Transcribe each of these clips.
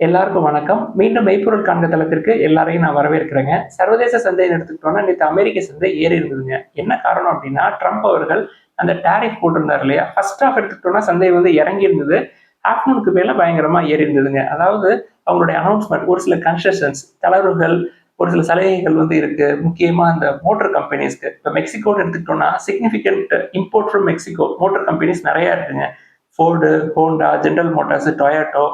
எல்லாருக்கும் வணக்கம். மீண்டும் மெய்ப்பொருள் காண்க தளத்திற்கு எல்லாரையும் நான் வரவேற்கிறேங்க. சர்வதேச சந்தைன்னு எடுத்துக்கிட்டோம்னா, நேத்து அமெரிக்க சந்தை ஏறி இருந்ததுங்க. என்ன காரணம் அப்படின்னா, ட்ரம்ப் அவர்கள் அந்த டாரிஃப் போட்டிருந்தார் இல்லையா? ஃபர்ஸ்ட் ஹாஃப் எடுத்துக்கிட்டோம்னா சந்தை வந்து இறங்கி இருந்தது. ஆஃப்டர்நூனுக்கு மேல பயங்கரமா ஏறி இருந்ததுங்க. அதாவது அவங்களுடைய அனௌன்ஸ்மென்ட் ஒரு சில கன்செஷன்ஸ், தளர்வுகள், ஒரு சில சலுகைகள் வந்து இருக்கு. முக்கியமா அந்த மோட்டார் கம்பெனிஸ்க்கு. இப்ப மெக்சிகோன்னு எடுத்துக்கிட்டோம்னா, significant import from Mexico motor companies நெறைய இருக்குங்க. Ford, Honda, general Motors, Toyota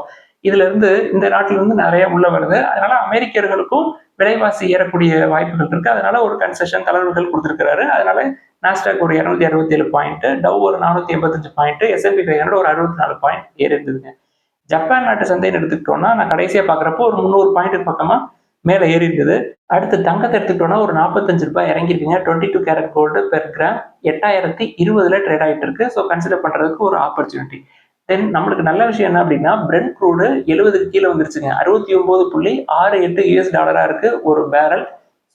இதுல இருந்து இந்த நாட்டுல இருந்து நிறைய உள்ள வருது. அதனால அமெரிக்கர்களுக்கும் விலைவாசி ஏறக்கூடிய வாய்ப்புகள் இருக்கு. அதனால ஒரு கன்செஷன் தளர்வுகள் கொடுத்திருக்கிறாரு. அதனால நாஸ்டாக் ஒரு 267 பாயிண்ட், டவ் ஒரு 485 பாயிண்ட், S&P 500 ஒரு 64 பாயிண்ட் ஏறி இருந்ததுங்க. ஜப்பான் நாட்டு சந்தைன்னு எடுத்துக்கிட்டோம்னா, நான் கடைசியா பாக்குறப்போ ஒரு 300 பாயிண்ட் பக்கமா மேல ஏறி இருக்குது. அடுத்து தங்கத்தை எடுத்துக்கிட்டோம்னா ஒரு ₹45 இறங்கிருக்குங்க. 22 carat gold per gram 8020 trade ஆயிட்டு இருக்கு. ஸோ கன்சிடர் பண்றதுக்கு ஒரு ஆப்பர்ச்சுனிட்டி. தென் நம்மளுக்கு நல்ல விஷயம் என்ன அப்படின்னா, பிரெண்ட் க்ரூடு 70க்கு கீழே வந்துருச்சுங்க. 69.68 யூஎஸ் டாலரா இருக்கு ஒரு பேரல்.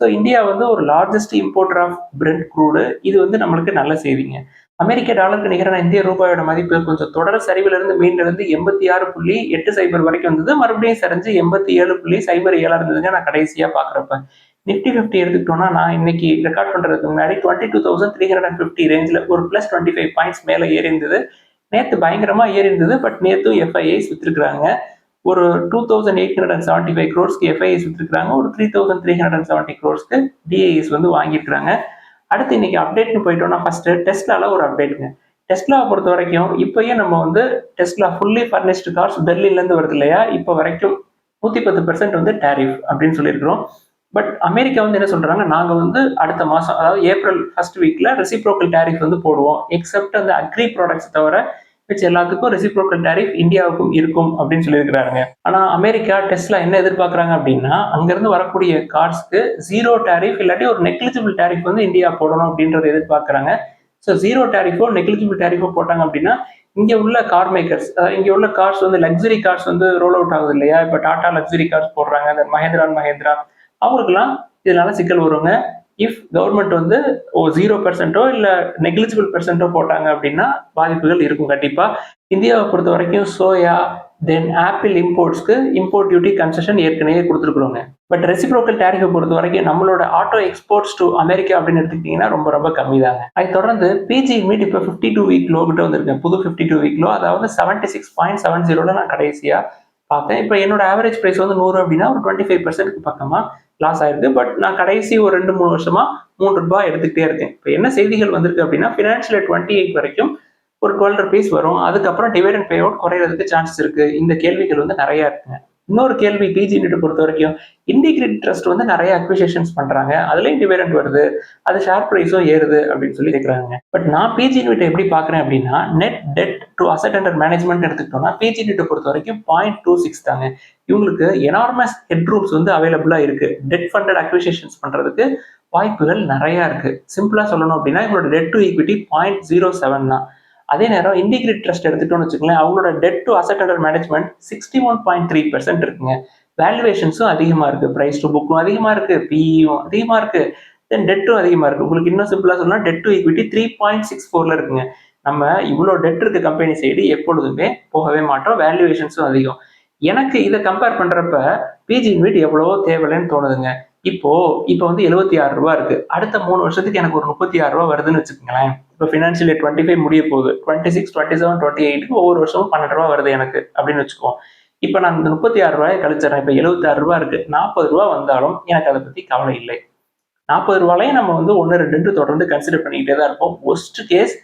ஸோ இந்தியா வந்து ஒரு largest importer of Brent crude. இது வந்து நம்மளுக்கு நல்ல செய்திங்க. அமெரிக்க டாலருக்கு நிகரான இந்திய ரூபாயோட மதிப்பு கொஞ்சம் தொடர் சரிவிலிருந்து மீண்டெழுந்து 86.80 வரைக்கும் வந்தது. மறுபடியும் சரிஞ்சு 87.07 இருந்ததுங்க நான் கடைசியா பாக்குறப்ப. நிப்டி 50 எடுத்துக்கிட்டோம்னா, நான் இன்னைக்கு ரெக்கார்ட் பண்றதுக்கு முன்னாடி 22,350 ரேஞ்சில் ஒரு பிளஸ் 25 பாயிண்ட்ஸ் மேல ஏறி இருந்தது. நேத்து பயங்கரமா ஏறி இருந்தது. பட் நேத்தும் எஃப்ஐஐஸ் வித்திருக்கிறாங்க. ஒரு 2875 crores எஃப்ஐஐஸ் வித்திருக்கிறாங்க. ஒரு 3370 crores டிஐஎஸ் வந்து வாங்கியிருக்கிறாங்க. அடுத்து இன்னைக்கு அப்டேட்னு போயிட்டோம்னா ஃபர்ஸ்ட் டெஸ்லால ஒரு அப்டேட்டுங்க. டெஸ்லாவை பொறுத்த வரைக்கும் இப்பயும் நம்ம வந்து டெஸ்லா ஃபுல்லி ஃபர்னிஷ்டு கார்ஸ் பெர்லின்ல இருந்து வருது இல்லையா? இப்போ வரைக்கும் 110% வந்து டாரிஃப் அப்படின்னு சொல்லியிருக்கிறோம். பட் அமெரிக்கா வந்து என்ன சொல்றாங்க, நாங்க வந்து அடுத்த மாசம் அதாவது ஏப்ரல் ஃபர்ஸ்ட் வீக்ல ரெசிப்ரோக்கல் டாரிஃப் வந்து போடுவோம். எக்ஸப்ட் அந்த அக்ரி ப்ராடக்ட்ஸ் தவிர மிச்ச எல்லாத்துக்கும் ரெசிப்ரோக்கல் டாரிஃப் இந்தியாவுக்கும் இருக்கும் அப்படின்னு சொல்லியிருக்கிறாங்க. ஆனா அமெரிக்கா டெஸ்லா என்ன எதிர்பார்க்கறாங்க அப்படின்னா, அங்கிருந்து வரக்கூடிய கார்ஸ்க்கு ஜீரோ டாரிஃப் இல்லாட்டி ஒரு நெக்லிஜிபிள் டாரிஃப் வந்து இந்தியா போடணும் அப்படின்றத எதிர்பார்க்கறாங்க. ஸோ ஜீரோ டாரிஃபோ நெக்லிஜிபிள் டாரிஃபோ போட்டாங்க அப்படின்னா, இங்க உள்ள கார் மேக்கர்ஸ் இங்க உள்ள கார்ஸ் வந்து லக்ஸரி கார்ஸ் வந்து ரோல் அவுட் ஆகுது இல்லையா? இப்ப டாடா லக்ஸரி கார்ஸ் போடுறாங்க, அந்த மஹேந்திரா அவங்களுக்குலாம் இதனால சிக்கல் வருங்க. இஃப் கவர்மெண்ட் வந்து 0% இல்ல நெக்லிஜிபிள் பெர்சென்டோ போட்டாங்க அப்படின்னா பாதிப்புகள் இருக்கும் கண்டிப்பா. இந்தியாவை பொறுத்த வரைக்கும் சோயா தென் ஆப்பிள் இம்போர்ட்ஸ்க்கு இம்போர்ட் டியூட்டி கன்செஷன் ஏற்கனவே கொடுத்துருக்குறோங்க. பட் ரெசிப்ரோக்கல் டாரிஃபை பொறுத்த வரைக்கும் நம்மளோட ஆட்டோ எக்ஸ்போர்ட்ஸ் டு அமெரிக்கா அப்படின்னு எடுத்துக்கிட்டீங்கன்னா ரொம்ப ரொம்ப கம்மி தாங்க. அதை தொடர்ந்து பிஜி மீட் இப்போ 52 வீக் லோ கிட்ட வந்திருக்கேன். புது 52 வீக் லோ, அதாவது 76.70 நான் கடைசியா பார்த்தேன். இப்போ என்னோட ஆவரேஜ் பிரைஸ் வந்து 100 அப்படின்னா ஒரு 25% பக்கமா லாஸ் ஆயிருக்கு. பட் நான் கடைசி ஒரு 2-3 வருஷமா ₹3 எடுத்துக்கிட்டே இருக்கேன். இப்போ என்ன செய்திகள் வந்திருக்கு அப்படின்னா, ஃபினான்ஷியல் 28 வரைக்கும் ஒரு ₹12 வரும். அதுக்கப்புறம் டிவிடெண்ட் பே அவுட் குறையிறதுக்கு சான்சஸ் இருக்கு. இந்த கேள்விகள் வந்து நிறைய இருக்குங்க. இன்னொரு கேள்வி பிஜி யூனிட் பொறுத்த வரைக்கும் இன்டிகிரேட் ட்ரஸ்ட் வந்து நிறைய அக்விசிஷன்ஸ் பண்றாங்க. அதுலயும் டிவிடெண்ட் வருது. அது ஷேர் பிரைஸும் ஏறுது அப்படின்னு சொல்லி கேட்கறாங்க. பட் நான் பிஜி யூனிட் எப்படி பாக்குறேன் அப்படின்னா, net debt to asset under management எடுத்துக்கிட்டோம்னா பிஜி யூனிட் பொறுத்த வரைக்கும் 0.26 தாங்க. இவங்களுக்கு எனார்மஸ் ஹெட்ரூம்ஸ் வந்து அவைலபிளா இருக்கு. டெட் ஃபண்டட் அக்விசிஷன்ஸ் பண்றதுக்கு வாய்ப்புகள் நிறைய இருக்கு. சிம்பிளா சொல்லணும் அப்படின்னா இவங்களோட டெட் டு ஈக்விட்டி 0.07 தான். அதே நேரம் இன்டிகிரேட் ட்ரஸ்ட் எடுத்துட்டோம்னு வச்சுக்கோங்களேன், அவங்களோட debt to asset under management 61.3% இருக்குங்க. வேல்யூவேஷன்ஸும் அதிகமா இருக்கு. பிரைஸ் டு புக்கும் அதிகமா இருக்கு. பிஇயும் அதிகமா இருக்கு. தென் டெட்டும் அதிகமா இருக்கு. உங்களுக்கு இன்னும் சிம்பிளா சொல்லணும்னா டெட் டு ஈக்விட்டி 3.64ல இருக்குங்க. நம்ம இவ்வளோ டெட் இருக்க கம்பெனி சைடு எப்பொழுதுமே போகவே மாட்டோம். வேல்யூவேஷன்ஸும் அதிகம். எனக்கு இதை கம்பேர் பண்றப்ப பிஜி இன்வெட் எவ்வளவோ தேவையில்லைன்னு தோணுதுங்க. இப்போ வந்து ₹76 இருக்கு. அடுத்த 3 வருஷத்துக்கு எனக்கு ஒரு ₹36 வருதுன்னு வச்சுக்கோங்களேன். இப்போ ஃபினான்ஷியல் 25 முடிய போகுது. 26, 27, 28க்கு ஒவ்வொரு வருஷமும் ₹12 வருது எனக்கு அப்படின்னு வச்சுக்குவோம். இப்போ நான் இந்த ₹36 கழிச்சிடறேன். இப்போ ₹76 இருக்கு. ₹40 வந்தாலும் எனக்கு அதை பத்தி கவலை இல்லை. ₹40 நம்ம வந்து 1, 2 தொடர்ந்து கன்சிடர் பண்ணிக்கிட்டே தான் இருப்போம். ஒஸ்ட் கேஸ்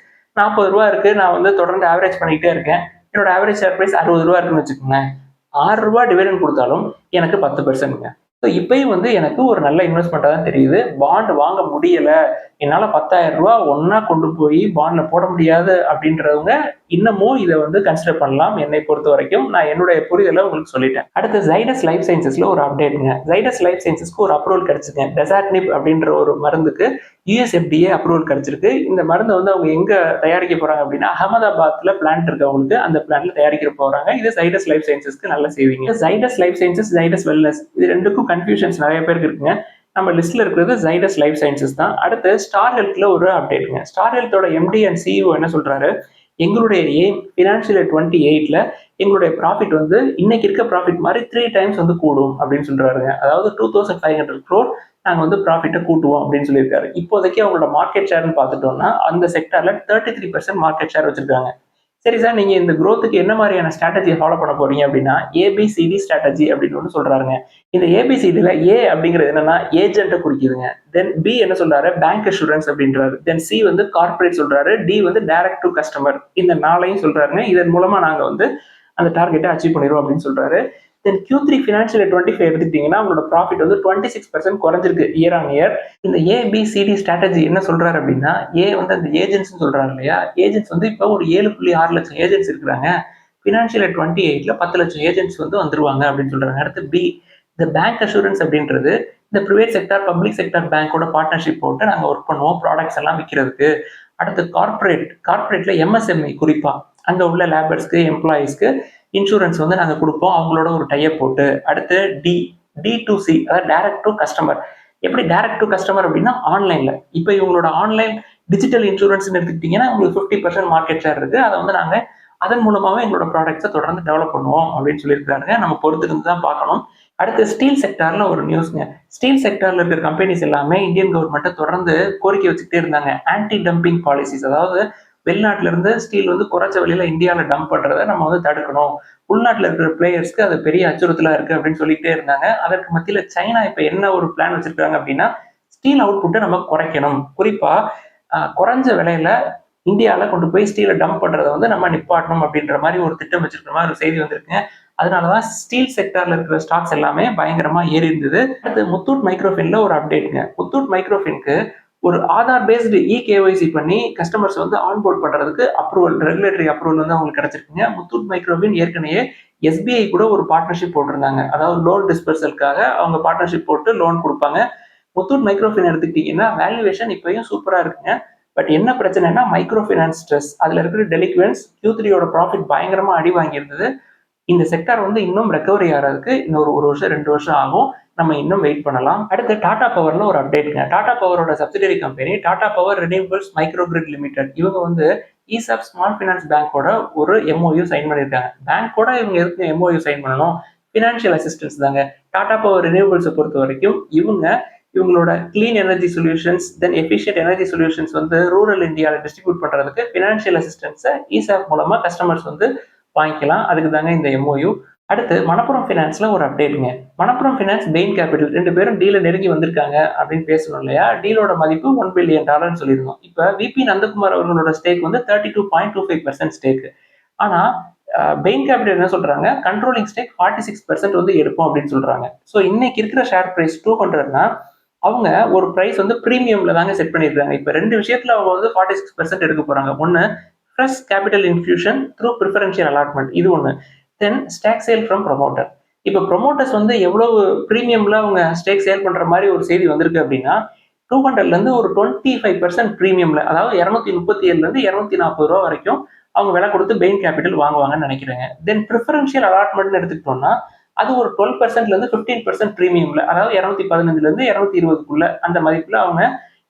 ₹40 இருக்கு. நான் வந்து தொடர்ந்து ஆவரேஜ் பண்ணிக்கிட்டே இருக்கேன். என்னோட ஆவரேஜ் ஷேர் பிரைஸ் ₹60 இருக்குன்னு வச்சுக்கோங்களேன். ₹6 டிவிடெண்ட் கொடுத்தாலும் எனக்கு 10%ங்க. ஸோ இப்பயும் வந்து எனக்கு ஒரு நல்ல இன்வெஸ்ட்மெண்ட்டாக தான் தெரியுது. பாண்ட் வாங்க முடியல, என்னால் ₹10,000 ஒன்னா கொண்டு போய் பாண்ட்ல போட முடியாது அப்படின்றவங்க இன்னமும் இதை வந்து கன்சிடர் பண்ணலாம். என்னை பொறுத்த வரைக்கும் நான் என்னுடைய புரிதலை உங்களுக்கு சொல்லிட்டேன். அடுத்து ஜைடஸ் லைஃப் சயின்சஸ்ல ஒரு அப்டேட்டுங்க. ஜைடஸ் லைஃப் சயின்சஸ்க்கு ஒரு அப்ரூவல் கிடைச்சிருங்க. டெசாட்னிப் அப்படின்ற ஒரு மருந்துக்கு யுஎஸ்எஃப்டிஏ அப்ரூவல் கிடைச்சிருக்கு. இந்த மருந்து வந்து அவங்க எங்க தயாரிக்க போறாங்க அப்படின்னா, அகமதாபாத்ல பிளான்ட் இருக்கு அவங்களுக்கு. அந்த பிளான்ட்ல தயாரிக்க போறாங்க. இது ஜைடஸ் லைஃப் சயின்சஸ்க்கு நல்ல செய்வீங்க. Zydus life sciences, Zydus wellness இது ரெண்டுக்கும் கன்ஃபியூஷன்ஸ் நிறைய பேருக்கு இருக்குங்க. நம்ம லிஸ்ட்ல இருக்கிறது ஜைடஸ் லைஃப் சயின்சஸ் தான். அடுத்து ஸ்டார் ஹெல்த்ல ஒரு அப்டேட்டுங்க. ஸ்டார் ஹெல்த்தோட எம்டி அண்ட் சிஇஓ என்ன சொல்றாரு, எங்களுடைய எய்ம் ஃபினான்ஷியல் 28ல எங்களுடைய ப்ராஃபிட் வந்து இன்னைக்கு இருக்க ப்ராஃபிட் மாதிரி 3 டைம்ஸ் வந்து கூடும் அப்படின்னு சொல்றாருங்க. அதாவது 2500 crore நாங்க வந்து ப்ராஃபிட்டை கூட்டுவோம் அப்படின்னு சொல்லியிருக்காரு. இப்போதைக்கு அவங்களோட மார்க்கெட் ஷேர்னு பார்த்துட்டோம்னா அந்த செக்டர்ல 33% மார்க்கெட் ஷேர் வச்சிருக்காங்க. சரி சார், நீங்க இந்த growthக்கு என்ன மாதிரியான ஸ்ட்ராட்டஜியை ஃபாலோ பண்ண போறீங்க அப்படின்னா ஏபிசிடி ஸ்ட்ராட்டஜி அப்படின்னு ஒன்று சொல்றாருங்க. இந்த ஏபிசிடில ஏ அப்படிங்கிறது என்னன்னா ஏஜென்ட்டை குறிக்குதுங்க. தென் பி என்ன சொல்றாரு, பேங்க் அஷூரன்ஸ் அப்படின்றாரு. தென் சி வந்து கார்பரேட் சொல்றாரு. டி வந்து டைரக்ட் டு கஸ்டமர். இந்த நாளையும் சொல்றாருங்க. இதன் மூலமா நாங்க வந்து அந்த டார்கெட்டை அச்சீவ் பண்ணிடுவோம் அப்படின்னு சொல்றாரு. தென் Q3 ஃபினான்ஷியல் 25 எடுத்துக்கிட்டீங்கன்னா உங்களோட ப்ராஃபிட் வந்து 26% குறைஞ்சிருக்கு இயர் ஆன் இயர். இந்த ஏபிசிடி ஸ்ட்ராட்டஜி என்ன சொல்றாரு அப்படின்னா, ஏ வந்து அந்த ஏஜென்ட்ஸ் சொல்றாரு இல்லையா, ஏஜென்ட்ஸ் வந்து இப்போ ஒரு 7.6 லட்சம் ஏஜென்ட்ஸ் இருக்கிறாங்க. ஃபினான்ஷியல் 28ல 10 லட்சம் ஏஜென்ட்ஸ் வந்து வந்துருவாங்க அப்படின்னு சொல்றாங்க. அடுத்து பி, இந்த பேங்க் அஷூரன்ஸ் அப்படின்றது இந்த பிரைவேட் செக்டார் பப்ளிக் செக்டார் பேங்கோட பார்ட்னர்ஷிப் போட்டு நாங்கள் ஒர்க் பண்ணுவோம் ப்ராடக்ட்ஸ் எல்லாம் விற்கிறதுக்கு. அடுத்து கார்பரேட்ல எம்எஸ்எம்இ குறிப்பா அங்கே உள்ள லேபர்ஸ்க்கு எம்ப்ளாயீஸ்க்கு இன்சூரன்ஸ் வந்து நாங்கள் கொடுப்போம் அவங்களோட ஒரு டைப் போட்டு. அடுத்து டி டு சி, அதாவது டைரக்ட் டு கஸ்டமர். எப்படி டைரக்ட் டு கஸ்டமர் அப்படின்னா ஆன்லைன்ல இப்போ இவங்களோட ஆன்லைன் டிஜிட்டல் இன்சூரன்ஸ் எடுத்துக்கிட்டீங்கன்னா உங்களுக்கு 50% மார்க்கெட் ஷேர் இருக்கு. அதை வந்து நாங்கள் அதன் மூலமாவே எங்களோட ப்ராடக்ட்ஸை தொடர்ந்து டெவலப் பண்ணுவோம் அப்படின்னு சொல்லியிருக்காங்க. நம்ம பொறுத்திருந்து தான் பார்க்கணும். அடுத்து ஸ்டீல் செக்டார்ல ஒரு நியூஸ்ங்க. ஸ்டீல் செக்டார்ல இருக்கிற கம்பெனிஸ் எல்லாமே இந்தியன் கவர்மெண்ட்டை தொடர்ந்து கோரிக்கை வச்சுக்கிட்டே இருந்தாங்க. ஆன்டி டம்பிங் பாலிசிஸ், அதாவது வெளிநாட்டுல இருந்து ஸ்டீல் வந்து குறைச்ச விலையில இந்தியாவில் டம்ப் பண்றதை நம்ம வந்து தடுக்கணும். உள்நாட்டில் இருக்கிற பிளேயர்ஸ்க்கு அது பெரிய அச்சுறுத்தலா இருக்கு அப்படின்னு சொல்லிட்டே இருந்தாங்க. அதற்கு மத்தியில சைனா இப்ப என்ன ஒரு பிளான் வச்சிருக்காங்க அப்படின்னா, ஸ்டீல் அவுட்புட்டை நம்ம குறைக்கணும். குறிப்பா குறைஞ்ச விலையில இந்தியாவில் கொண்டு போய் ஸ்டீலை டம்ப் பண்றதை வந்து நம்ம நிப்பாட்டணும் அப்படின்ற மாதிரி ஒரு திட்டம் வச்சிருக்கிற மாதிரி ஒரு செய்தி வந்திருக்குங்க. அதனாலதான் ஸ்டீல் செக்டார்ல இருக்கிற ஸ்டாக்ஸ் எல்லாமே பயங்கரமா ஏறி இருந்தது. அடுத்து முத்தூட் மைக்ரோஃபின்ல ஒரு அப்டேட்ங்க. முத்தூட் மைக்ரோஃபின்க்கு ஒரு ஆதார் பேஸ்டு கேஒய்சி பண்ணி கஸ்டமர்ஸ் வந்து ஆன்போர்ட் பண்றதுக்கு அப்ரூவல், ரெகுலேட்டரி அப்ரூவல் வந்து அவங்களுக்கு கிடைச்சிருக்குங்க. முத்தூட் மைக்ரோஃபின் ஏற்கனவே எஸ்பிஐ கூட ஒரு பார்ட்னர்ஷிப் போட்டிருந்தாங்க. அதாவது லோன் டிஸ்பர்சலுக்காக அவங்க பார்ட்னர்ஷிப் போட்டு லோன் கொடுப்பாங்க. முத்தூட் மைக்ரோஃபின் எடுத்துக்கிட்டீங்கன்னா வேல்யூவேஷன் இப்பயும் சூப்பரா இருக்குங்க. பட் என்ன பிரச்சனைனா மைக்ரோ ஃபினான்ஸ் ஸ்ட்ரெஸ், அதுல இருக்கிற டெலிக்வன்ஸ் Q3யோட ப்ராஃபிட் பயங்கரமா அடி வாங்கியிருந்தது. இந்த செக்டார் வந்து இன்னும் ரெக்கவரி ஆகிறதுக்கு இன்னொரு 1 வருஷம் 2 வருஷம் ஆகும். நம்ம இன்னும் வெயிட் பண்ணலாம். அடுத்து டாடா பவர்ல ஒரு அப்டேட்ங்க. டாடா பவரோட subsidiary company Tata power renewables micro grid limited, இவங்க வந்து ஈசாப் ஸ்மால் ஃபினான்ஸ் பேங்கோட ஒரு எம்ஓயு சைன் பண்ணியிருக்காங்க. பேங்கோட இவங்க எதுக்கு எம்ஓயு சைன் பண்ணணும்? ஃபினான்ஷியல் அசிஸ்டன்ஸ் தாங்க. டாடா பவர் ரினியூவபிள்ஸை பொறுத்த வரைக்கும் இவங்களோட கிளீன் எனர்ஜி சொல்யூஷன்ஸ், தென் எஃபிஷியன்ட் எனர்ஜி சொல்யூஷன்ஸ் வந்து ரூரல் இந்தியாவில் டிஸ்ட்ரிபியூட் பண்றதுக்கு ஃபினான்ஷியல் அசிஸ்டன்ஸை ஈசாப் மூலமா கஸ்டமர்ஸ் வந்து வாங்கிக்கலாம். அதுக்கு தாங்க இந்த எம்ஓயு. அடுத்து மணப்புரம் ஃபினான்ஸ்ல ஒரு அப்டேட்டுங்க. மணப்புரம் ஃபினான்ஸ், பெயின் கேபிட்டல் 2 பேரும் டீல நெருங்கி வந்திருக்காங்க அப்படின்னு பேசணும் இல்லையா. டீலோட மதிப்பு $1 பில்லியன் சொல்லியிருந்தோம். இப்ப விபி நந்தகுமார் அவர்களோட ஸ்டேக் வந்து 32.25% ஸ்டேக். ஆனா பெயின் கேபிட்டல் என்ன சொல்றாங்க, கண்ட்ரோலிங் ஸ்டேக் 46% வந்து எடுப்போம் அப்படின்னு சொல்றாங்க. ஸோ இன்னைக்கு இருக்கிற ஷேர் பிரைஸ் 200னா அவங்க ஒரு பிரைஸ் வந்து பிரீமியம்ல தாங்க செட் பண்ணியிருக்காங்க. இப்ப 2 விஷயத்துல அவங்க வந்து 46% எடுக்க போறாங்க. ஒன்னு fresh capital infusion through preferential allotment, இது ஒன்று. தென் ஸ்டேக் சேல் ஃப்ரம் ப்ரொமோட்டர். இப்போ ப்ரொமோட்டர்ஸ் வந்து எவ்வளவு ப்ரீமியம்ல அவங்க ஸ்டேக் சேல் பண்ற மாதிரி ஒரு செய்தி வந்திருக்கு அப்படின்னா 200லேருந்து ஒரு 25% ப்ரீமியம்ல, அதாவது 237லேருந்து 240 ரூபா வரைக்கும் அவங்க விலை கொடுத்து பெயின் கேபிட்டல் வாங்குவாங்கன்னு நினைக்கிறேங்க. தென் ப்ரிஃபரன்ஷியல் அலாட்மெண்ட்னு எடுத்துக்கிட்டோம்னா அது ஒரு 12%லேருந்து 15% ப்ரீமியம்ல, அதாவது 215லேருந்து 220க்குள்ள அந்த மதிப்புல அவங்க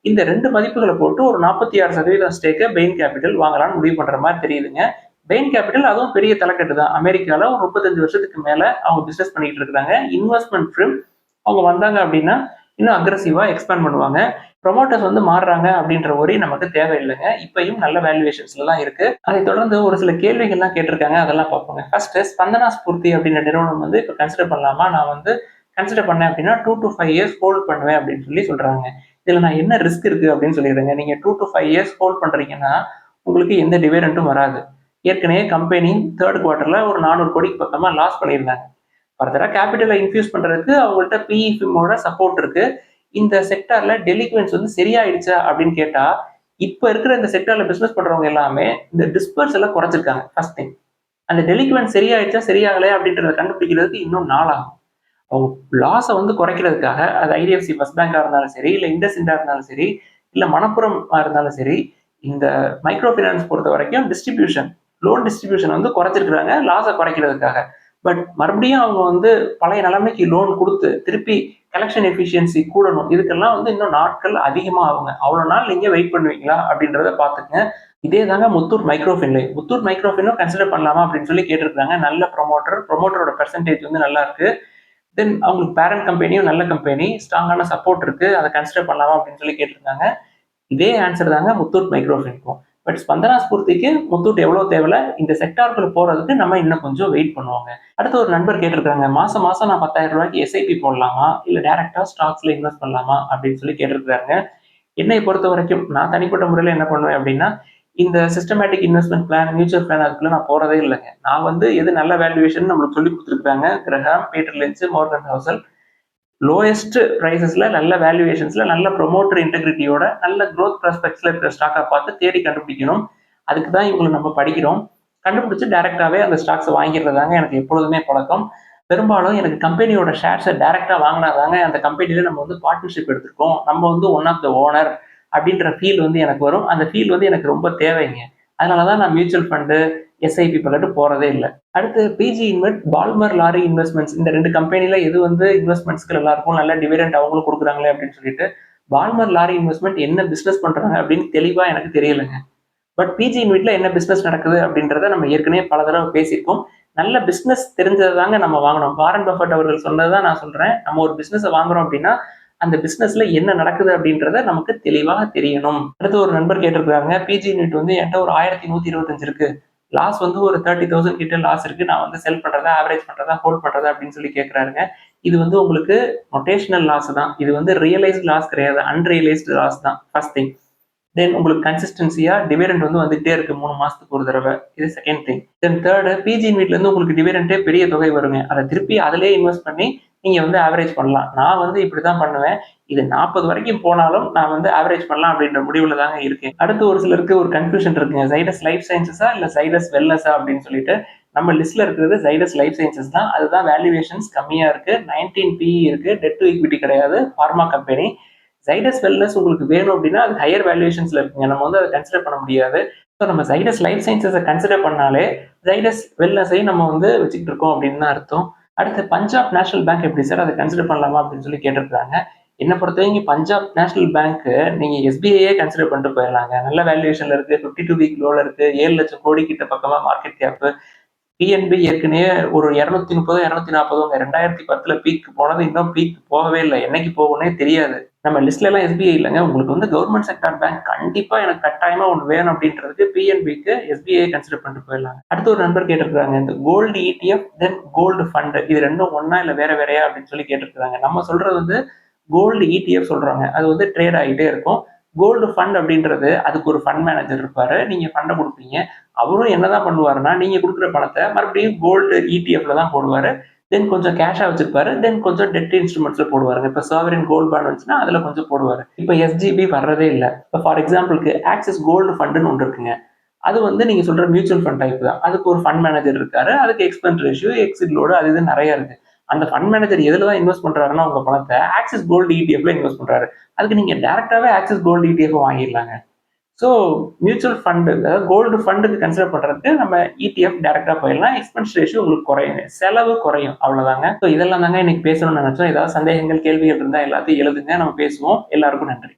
இந்த 2 மதிப்புகளை போட்டு ஒரு 46% ஸ்டேக்கை பெயின் கேபிட்டல் வாங்கலாம்னு முடிவு பண்ற மாதிரி தெரியுதுங்க. பெயின் கேபிட்டல் அதுவும் பெரிய தலைக்கட்டு தான். அமெரிக்கால ஒரு 35 வருஷத்துக்கு மேல அவங்க பிசினஸ் பண்ணிட்டு இருக்காங்க. இன்வெஸ்ட்மெண்ட் ஃபிரம் அவங்க வந்தாங்க அப்படின்னா இன்னும் அக்ரெசிவா எக்ஸ்பேண்ட் பண்ணுவாங்க. ப்ரொமோட்டர்ஸ் வந்து மாறுறாங்க அப்படின்ற ஒரே நமக்கு தேவையில்லைங்க. இப்பயும் நல்ல வேல்யூவேஷன்ஸ்ல தான் இருக்கு. அதை தொடர்ந்து ஒரு சில கேள்விகள்லாம் கேட்டிருக்காங்க, அதெல்லாம் பார்ப்போங்க. ஃபர்ஸ்ட் ஸ்பந்தனா ஸ்பூர்த்தி அப்படின்ற நிறுவனம் வந்து இப்போ கன்சிடர் பண்ணலாமா? நான் வந்து கன்சிடர் பண்ணேன் அப்படின்னா 2 to 5 இயர்ஸ் ஹோல்ட் பண்ணுவேன் அப்படின்னு சொல்றாங்க. இதுல நான் என்ன ரிஸ்க் இருக்கு அப்படின்னு சொல்லிடுறேங்க. நீங்க 2 to 5 இயர்ஸ் ஹோல்ட் பண்றீங்கன்னா உங்களுக்கு எந்த டிவிடெண்டும் வராது. ஏற்கனவே கம்பெனி தேர்ட் குவார்டர்ல ஒரு 400 கோடிக்கு பக்கமா லாஸ் பண்ணியிருந்தாங்க. ஃபர்தரா கேபிட்டலை இன்ஃபியூஸ் பண்றதுக்கு அவங்கள்ட்ட பிஇ ஃபிர்மோட சப்போர்ட் இருக்கு. இந்த செக்டார்ல டெலிக்வன்ஸ் வந்து சரியாயிடுச்சா அப்படின்னு கேட்டா இப்ப இருக்கிற இந்த செக்டார்ல பிசினஸ் பண்றவங்க எல்லாமே இந்த டிஸ்பர்ஸ் எல்லாம் குறைச்சிருக்காங்க. ஃபர்ஸ்ட் திங், அந்த டெலிக்வன்ஸ் சரியாயிடுச்சா சரியாகலையா அப்படின்றத கண்டுபிடிக்கிறதுக்கு இன்னும் நாளாகும். அவங்க லாஸை வந்து குறைக்கிறதுக்காக அது ஐடிஎஃப்சி ஃபர்ஸ்ட் பேங்கா இருந்தாலும் சரி, இல்லை இண்டஸ்இண்டா இருந்தாலும் சரி, இல்லை மணப்புரமா இருந்தாலும் சரி, இந்த மைக்ரோ ஃபினான்ஸ் பொறுத்த வரைக்கும் லோன் டிஸ்ட்ரிபியூஷன் வந்து குறைச்சிருக்கிறாங்க லாஸை குறைக்கிறதுக்காக. பட் மறுபடியும் அவங்க வந்து பழைய நிலைமைக்கு லோன் கொடுத்து திருப்பி கலெக்ஷன் எஃபிஷியன்சி கூடணும். இதுக்கெல்லாம் வந்து இன்னும் நாட்கள் அதிகமாக ஆகுங்க. அவ்வளோ நாள் நீங்க வெயிட் பண்ணுவீங்களா அப்படின்றத பார்த்துங்க. இதே தாங்க முத்தூட் மைக்ரோஃபின்லையும். முத்தூட் மைக்ரோஃபினும் கன்சிடர் பண்ணலாமா அப்படின்னு சொல்லி கேட்டிருக்காங்க. நல்ல ப்ரொமோட்டரோட பெர்சன்டேஜ் வந்து நல்லா இருக்கு. தென் அவங்களுக்கு பேரண்ட் கம்பெனியும் நல்ல கம்பெனி, ஸ்ட்ராங்கான சப்போர்ட் இருக்கு. அதை கன்சிடர் பண்ணலாமா அப்படின்னு சொல்லி கேட்டிருக்காங்க. இதே ஆன்சர் தாங்க முத்தூட் மைக்ரோஃபின்க்கும். பட் ஸ்பந்தனா ஸ்பூர்த்திக்கு முத்தூட் எவ்வளவு தேவையில்ல, இந்த செக்டாருக்குள்ள போறதுக்கு நம்ம இன்னும் கொஞ்சம் வெயிட் பண்ணுவாங்க. அடுத்து ஒரு நண்பர் கேட்டிருக்காங்க, மாசம் மாசம் நான் 10,000 ரூபாய்க்கு எஸ்ஐபி போடலாமா, இல்ல டைரக்டா ஸ்டாக்ஸ்ல இன்வெஸ்ட் பண்ணலாமா அப்படின்னு சொல்லி கேட்டிருக்காங்க. என்னை பொறுத்த வரைக்கும் நான் தனிப்பட்ட முறையில் என்ன பண்ணுவேன் அப்படின்னா, இந்த systematic investment plan, mutual plan அதுக்குள்ள நான் போறதே இல்லைங்க. நான் வந்து எது நல்ல வேல்யூவேஷன் நம்மளுக்கு சொல்லி கொடுத்துருக்காங்க, Graham, Peter Lynch, Morgan Housel, lowest பிரைசஸ்ல நல்ல வேல்யூவேஷன்ஸ்ல நல்ல ப்ரொமோட்டர் இன்டெகிரிட்டியோட நல்ல க்ரோத் ப்ராஸ்பெக்ட்ஸ்ல இருக்கிற ஸ்டாக்கை பார்த்து தேடி கண்டுபிடிக்கணும். அதுக்கு தான் இவங்களை நம்ம படிக்கிறோம். கண்டுபிடிச்சு டைரக்டாவே அந்த ஸ்டாக்ஸை வாங்கிடுறதாங்க எனக்கு எப்பொழுதுமே பழக்கம். பெரும்பாலும் எனக்கு கம்பெனியோட ஷேர்ஸை டைரக்டா வாங்கினாதாங்க அந்த கம்பெனியில நம்ம வந்து பார்ட்னர்ஷிப் எடுத்திருக்கோம், நம்ம வந்து ஒன் ஆஃப் த ஓனர் அப்படின்ற ஃபீல் வந்து எனக்கு வரும். அந்த ஃபீல் வந்து எனக்கு ரொம்ப தேவைங்க. அதனாலதான் நான் மியூச்சுவல் ஃபண்டு, எஸ்ஐபி பக்கத்து போறதே இல்லை. அடுத்து பிஜி இன்வெர்ட், பால்மர் லாரி இன்வெஸ்ட்மெண்ட்ஸ், இந்த 2 கம்பெனில எது வந்து இன்வெஸ்ட்மெண்ட்ஸ்க்கு நல்லா இருக்கும், நல்ல டிவிடெண்ட் அவங்களும் கொடுக்குறாங்களே அப்படின்னு சொல்லிட்டு பால்மர் லாரி இன்வெஸ்ட்மெண்ட் என்ன பிசினஸ் பண்றாங்க அப்படின்னு தெளிவா எனக்கு தெரியலைங்க. பட் பிஜி இன்வெர்ட்ல என்ன பிசினஸ் நடக்குது அப்படின்றத நம்ம ஏற்கனவே பல தடவை பேசியிருக்கோம். நல்ல பிசினஸ் தெரிஞ்சதை தாங்க நம்ம வாங்கணும். வாரன் பஃபட் அவர்கள் சொன்னதான் நான் சொல்றேன். நம்ம ஒரு பிசினஸ் வாங்குறோம் அப்படின்னா அந்த பிசினஸ்ல என்ன நடக்குது அப்படின்றத நமக்கு தெளிவாக தெரியணும். அடுத்து ஒரு நண்பர் கேட்டிருக்காங்க, பிஜி யூனிட் வந்து என்கிட்ட ஒரு 1125 இருக்கு, லாஸ் வந்து ஒரு 30,000 கிட்ட லாஸ் இருக்கு, நான் வந்து செல் பண்றதா, ஆவரேஜ் பண்றதா, ஹோல்ட் பண்றதா அப்படின்னு சொல்லி கேட்கறாருங்க. இது வந்து உங்களுக்கு நொட்டேஷனல் லாஸ் தான். இது வந்து ரியலைஸ்ட் லாஸ் கிடையாது, அன்ரியலைஸ்டு லாஸ் தான் ஃபர்ஸ்ட் திங். தென் உங்களுக்கு கன்சிஸ்டன்சியா டிவிடெண்ட் வந்து வந்துகிட்டே இருக்கு 3 மாசத்துக்கு ஒரு தடவை. இது செகண்ட் திங். தென் தேர்டு, பிஜி இன்வெட்ல இருந்து உங்களுக்கு டிவிடெண்டே பெரிய தொகை வருங்க. அதை திருப்பி அதிலே இன்வெஸ்ட் பண்ணி நீங்க வந்து ஆவரேஜ் பண்ணலாம். நான் வந்து இப்படிதான் பண்ணுவேன். இது 40 வரைக்கும் போனாலும் நான் வந்து ஆவரேஜ் பண்ணலாம் அப்படின்ற முடிவுல தாங்க இருக்கேன். அடுத்து ஒரு சிலருக்கு ஒரு கன்ஃபியூஷன் இருக்குங்க, ஜைடஸ் லைஃப் சயின்சஸா இல்ல ஜைடஸ் வெல்னஸா அப்படின்னு சொல்லிட்டு. நம்ம லிஸ்ட்ல இருக்கிறது ஜைடஸ் லைஃப் சயின்சஸ் தான். அதுதான் வேல்யூவேஷன்ஸ் கம்மியா இருக்கு, 19 PE இருக்கு, டெட் டு ஈக்விட்டி கிடையாது, ஃபார்மா கம்பெனி. ஜைடஸ் வெல்னஸ் உங்களுக்கு வேணும் அப்படின்னா அது ஹையர் வேல்யூவேஷன்ஸ்ல இருக்குங்க, நம்ம வந்து அதை கன்சிடர் பண்ண முடியாது. ஸோ நம்ம ஜைடஸ் லைஃப் சயின்சஸை கன்சிடர் பண்ணாலே ஜைடஸ் வெல்னஸையும் நம்ம வந்து வச்சுக்கிட்டு இருக்கோம் அப்படின்னு தான் அர்த்தம். அடுத்து பஞ்சாப் நேஷனல் பேங்க் எப்படி சார், அதை கன்சிடர் பண்ணலாமா அப்படின்னு சொல்லி கேட்டிருக்காங்க. என்னை பொறுத்தவரைக்கும் பஞ்சாப் நேஷனல் பேங்க் நீங்க எஸ்பிஐயே கன்சிடர் பண்ணிட்டு போயிடலாங்க. நல்ல வேல்யூவேஷன்ல இருக்கு, 52 வீக் லோல இருக்கு, 7 லட்சம் கோடி கிட்ட பக்கமா மார்க்கெட் கேப். பிஎன்பி ஏற்கனவே ஒரு 230 240 2010 பீக் போனது, இன்னும் பீக் போகவே இல்லை, என்னைக்கு போகும்னே தெரியாது. நம்ம லிஸ்ட்ல எல்லாம் எஸ்பிஐ இல்லைங்க. உங்களுக்கு வந்து கவர்மெண்ட் செக்டார் பேங்க் கண்டிப்பா எனக்கு கட்டாயமா ஒன்று வேணும் அப்படின்றதுக்கு பிஎன்பிக்கு எஸ்பிஐ கன்சிடர் பண்ணிட்டு போயிடலாம். அடுத்து ஒரு நண்பர் கேட்டிருக்காங்க, இந்த கோல்டு இடிஎஃப் தென் கோல்டு ஃபண்ட் இது ரெண்டும் ஒன்னா இல்ல வேற வேறையா அப்படின்னு சொல்லி கேட்டிருக்காங்க. நம்ம சொல்றது வந்து கோல்டு இடிஎஃப் சொல்றாங்க, அது வந்து ட்ரேட் ஆகிட்டே இருக்கும். கோல்டு ஃபண்ட் அப்படின்றது அதுக்கு ஒரு ஃபண்ட் மேனேஜர் இருப்பாரு, நீங்க ஃபண்டை கொடுப்பீங்க. அவரும் என்னதான் பண்ணுவாருன்னா நீங்க கொடுக்குற பணத்தை மறுபடியும் கோல்டு இடிஎஃப்ல தான் போடுவாரு. தென் கொஞ்சம் கேஷா வச்சிருப்பாரு, தென் கொஞ்சம் டெட் இன்ஸ்ட்ருமெண்ட்ஸ்ல போடுவாருங்க. இப்போ சாவரின் கோல்டு பாண்ட் வந்துச்சுன்னா அதுல கொஞ்சம் போடுவாரு. இப்போ எஸ்ஜிபி வர்றதே இல்லை. இப்போ ஃபார் எக்ஸாம்பிளுக்கு ஆக்சிஸ் கோல்டு ஃபண்டுன்னு ஒன்று இருக்குங்க. அது வந்து நீங்க சொல்ற மியூச்சுவல் ஃபண்ட் டைப் தான். அதுக்கு ஒரு ஃபண்ட் மேனேஜர் இருக்காரு, அதுக்கு எக்ஸ்பென்ஸ் ரேஷியோ, எக்ஸிட் லோடு, அது இது நிறைய இருக்கு. அந்த ஃபண்ட் மேனேஜர் எதுல தான் இன்வெஸ்ட் பண்றாருன்னா உங்க பணத்தை ஆக்சிஸ் கோல்டு இடிஎஃப்ல இன்வெஸ்ட் பண்றாரு. அதுக்கு நீங்க டைரக்டாவே ஆக்சிஸ் கோல்டு இடிஎஃப் வாங்கிடலாங்க. ஸோ மியூச்சுவல் ஃபண்டு, அதாவது கோல்டு ஃபண்டுக்கு கன்சிடர் பண்றதுக்கு நம்ம இடிஎஃப் டைரக்டா போயிடலாம். எக்ஸ்பென்ஸ் ரேஷியோ உங்களுக்கு குறையும், செலவு குறையும், அவ்வளவுதாங்க. ஸோ இதெல்லாம் தாங்க இன்னைக்கு பேசணும்னு நினைச்சோம். ஏதாவது சந்தேகங்கள், கேள்விகள் இருந்தா எல்லாத்தையும் எழுதுங்க, நம்ம பேசுவோம். எல்லாருக்கும் நன்றி.